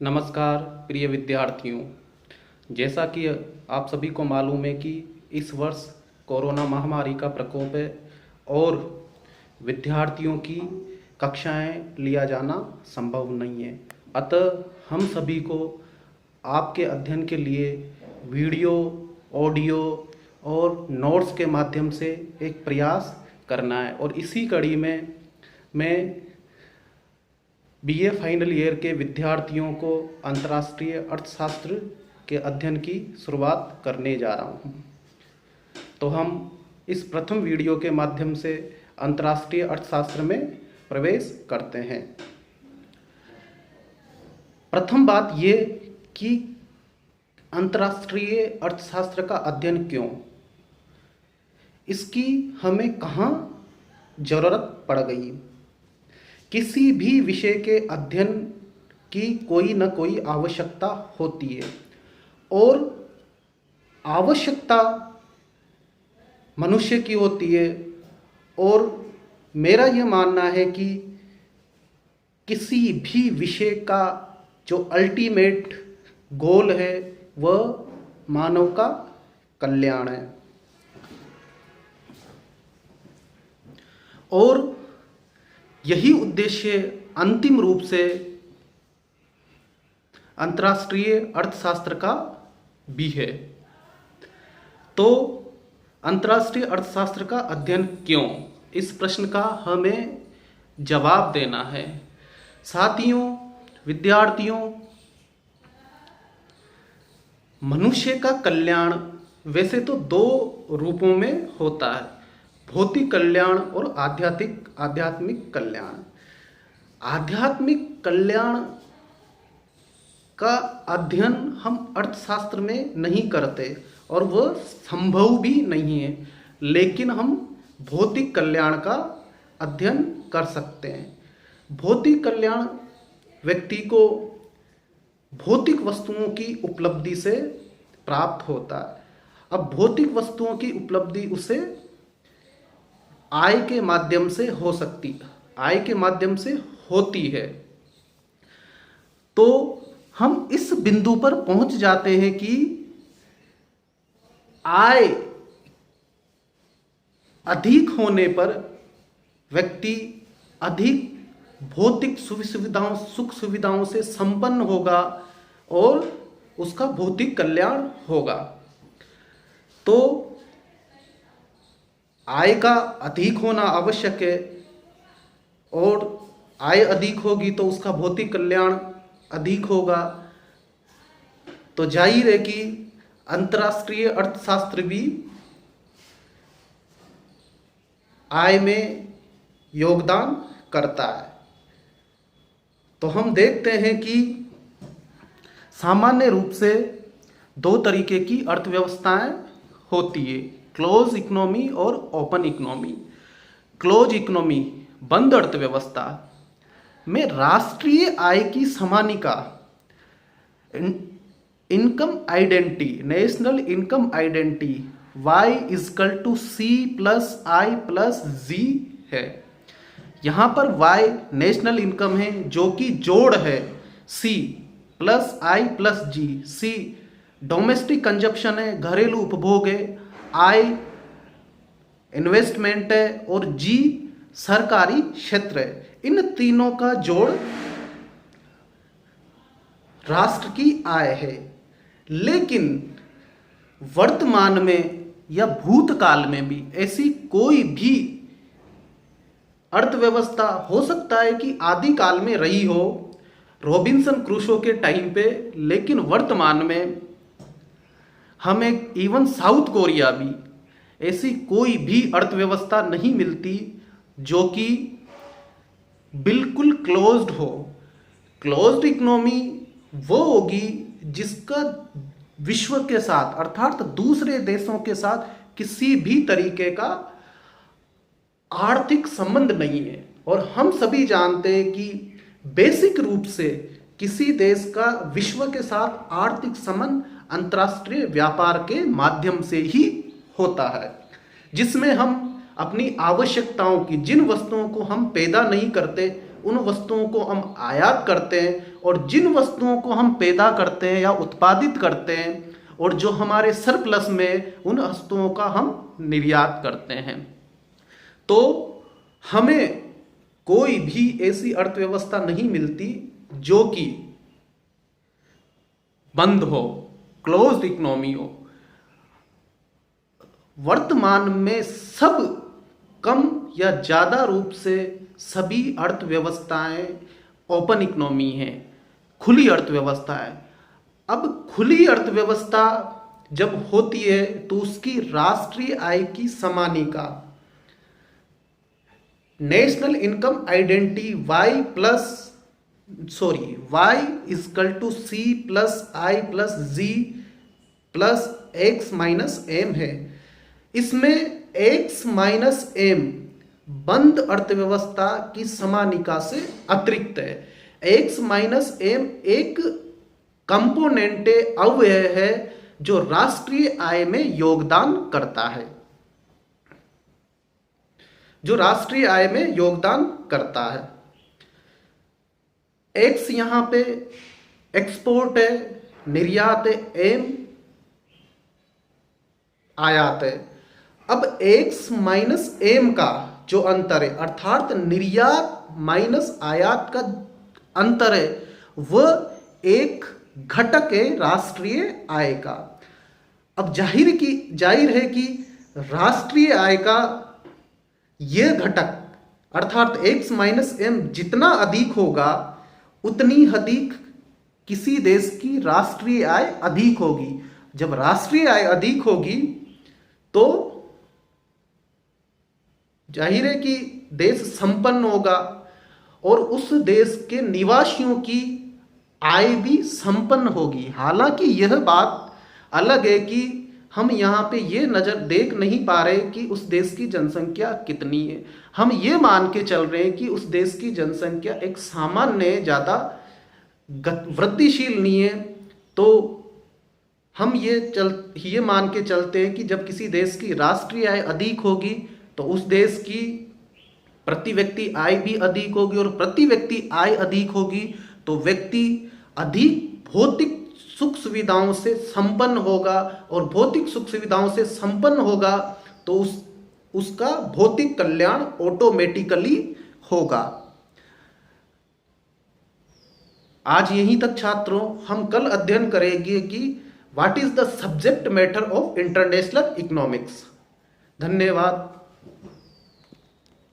नमस्कार प्रिय विद्यार्थियों। जैसा कि आप सभी को मालूम है कि इस वर्ष कोरोना महामारी का प्रकोप है और विद्यार्थियों की कक्षाएं लिया जाना संभव नहीं है। अतः हम सभी को आपके अध्ययन के लिए वीडियो, ऑडियो और नोट्स के माध्यम से एक प्रयास करना है और इसी कड़ी में मैं बीए फाइनल ईयर के विद्यार्थियों को अंतर्राष्ट्रीय अर्थशास्त्र के अध्ययन की शुरुआत करने जा रहा हूँ। तो हम इस प्रथम वीडियो के माध्यम से अंतर्राष्ट्रीय अर्थशास्त्र में प्रवेश करते हैं। प्रथम बात ये कि अंतर्राष्ट्रीय अर्थशास्त्र का अध्ययन क्यों, इसकी हमें कहाँ ज़रूरत पड़ गई। किसी भी विषय के अध्ययन की कोई न कोई आवश्यकता होती है और आवश्यकता मनुष्य की होती है और मेरा यह मानना है कि किसी भी विषय का जो अल्टीमेट गोल है वह मानव का कल्याण है और यही उद्देश्य अंतिम रूप से अंतर्राष्ट्रीय अर्थशास्त्र का भी है। तो अंतर्राष्ट्रीय अर्थशास्त्र का अध्ययन क्यों, इस प्रश्न का हमें जवाब देना है। साथियों, विद्यार्थियों, मनुष्य का कल्याण वैसे तो दो रूपों में होता है, भौतिक कल्याण और आध्यात्मिक कल्याण। आध्यात्मिक कल्याण का अध्ययन हम अर्थशास्त्र में नहीं करते और वह संभव भी नहीं है, लेकिन हम भौतिक कल्याण का अध्ययन कर सकते हैं। भौतिक कल्याण व्यक्ति को भौतिक वस्तुओं की उपलब्धि से प्राप्त होता है। अब भौतिक वस्तुओं की उपलब्धि उसे आय के माध्यम से हो सकती है, आय के माध्यम से होती है। तो हम इस बिंदु पर पहुंच जाते हैं कि आय अधिक होने पर व्यक्ति अधिक भौतिक सुख सुविधाओं से संपन्न होगा और उसका भौतिक कल्याण होगा। तो आय का अधिक होना आवश्यक है और आय अधिक होगी तो उसका भौतिक कल्याण अधिक होगा। तो जाहिर है कि अंतर्राष्ट्रीय अर्थशास्त्र भी आय में योगदान करता है। तो हम देखते हैं कि सामान्य रूप से दो तरीके की अर्थव्यवस्थाएं होती है, क्लोज इकोनॉमी और ओपन इकोनॉमी। क्लोज इकोनॉमी, बंद अर्थव्यवस्था में राष्ट्रीय आय की समानिका income identity, national income identity Y=C+I+G है। यहाँ पर Y नेशनल इनकम है जो कि जोड़ है C+I+G। C डोमेस्टिक कंजप्शन है, घरेलू उपभोग है, I इन्वेस्टमेंट है और G सरकारी क्षेत्र है। इन तीनों का जोड़ राष्ट्र की आय है। लेकिन वर्तमान में या भूतकाल में भी ऐसी कोई भी अर्थव्यवस्था हो सकता है कि आदिकाल में रही हो, रॉबिन्सन क्रूसो के टाइम पे, लेकिन वर्तमान में हमें इवन साउथ कोरिया भी ऐसी कोई भी अर्थव्यवस्था नहीं मिलती जो कि बिल्कुल क्लोज्ड हो। क्लोज्ड इकोनॉमी वो होगी जिसका विश्व के साथ अर्थात दूसरे देशों के साथ किसी भी तरीके का आर्थिक संबंध नहीं है। और हम सभी जानते हैं कि बेसिक रूप से किसी देश का विश्व के साथ आर्थिक संबंध अंतर्राष्ट्रीय व्यापार के माध्यम से ही होता है, जिसमें हम अपनी आवश्यकताओं की, जिन वस्तुओं को हम पैदा नहीं करते उन वस्तुओं को हम आयात करते हैं और जिन वस्तुओं को हम पैदा करते हैं या उत्पादित करते हैं और जो हमारे सरप्लस में, उन वस्तुओं का हम निर्यात करते हैं। तो हमें कोई भी ऐसी अर्थव्यवस्था नहीं मिलती जो कि बंद हो, क्लोज्ड इकोनॉमी हो। वर्तमान में सब कम या ज्यादा रूप से सभी अर्थव्यवस्थाएं ओपन इकोनॉमी हैं, खुली अर्थव्यवस्था है। अब खुली अर्थव्यवस्था जब होती है तो उसकी राष्ट्रीय आय की समानिका, national income identity y equal to c plus i plus g plus x minus m है। इसमें x माइनस m बंद अर्थव्यवस्था की समानिका से अतिरिक्त है। x माइनस m एक कंपोनेंट अवयव है जो राष्ट्रीय आय में योगदान करता है, जो राष्ट्रीय आय में योगदान करता है। एक्स यहां पे एक्सपोर्ट है, निर्यात है, एम आयात है। अब एक्स माइनस एम का जो अंतर है, अर्थात निर्यात माइनस आयात का अंतर है, वह एक घटक है राष्ट्रीय आय का। अब जाहिर है कि राष्ट्रीय आय का यह घटक अर्थात x माइनस एम जितना अधिक होगा उतनी अधिक किसी देश की राष्ट्रीय आय अधिक होगी। जब राष्ट्रीय आय अधिक होगी तो जाहिर है कि देश संपन्न होगा और उस देश के निवासियों की आय भी संपन्न होगी। हालांकि यह बात अलग है कि हम यहाँ पे ये नज़र देख नहीं पा रहे कि उस देश की जनसंख्या कितनी है। हम ये मान के चल रहे हैं कि उस देश की जनसंख्या एक सामान्य ज़्यादा वृद्धिशील नहीं है। तो हम ये मान के चलते हैं कि जब किसी देश की राष्ट्रीय आय अधिक होगी तो उस देश की प्रति व्यक्ति आय भी अधिक होगी, और प्रति व्यक्ति आय अधिक होगी तो व्यक्ति अधिक भौतिक सुख सुविधाओं से संपन्न होगा, और भौतिक सुख सुविधाओं से संपन्न होगा तो उसका भौतिक कल्याण ऑटोमेटिकली होगा। आज यहीं तक छात्रों, हम कल अध्ययन करेंगे कि what is the subject matter of international economics. धन्यवाद।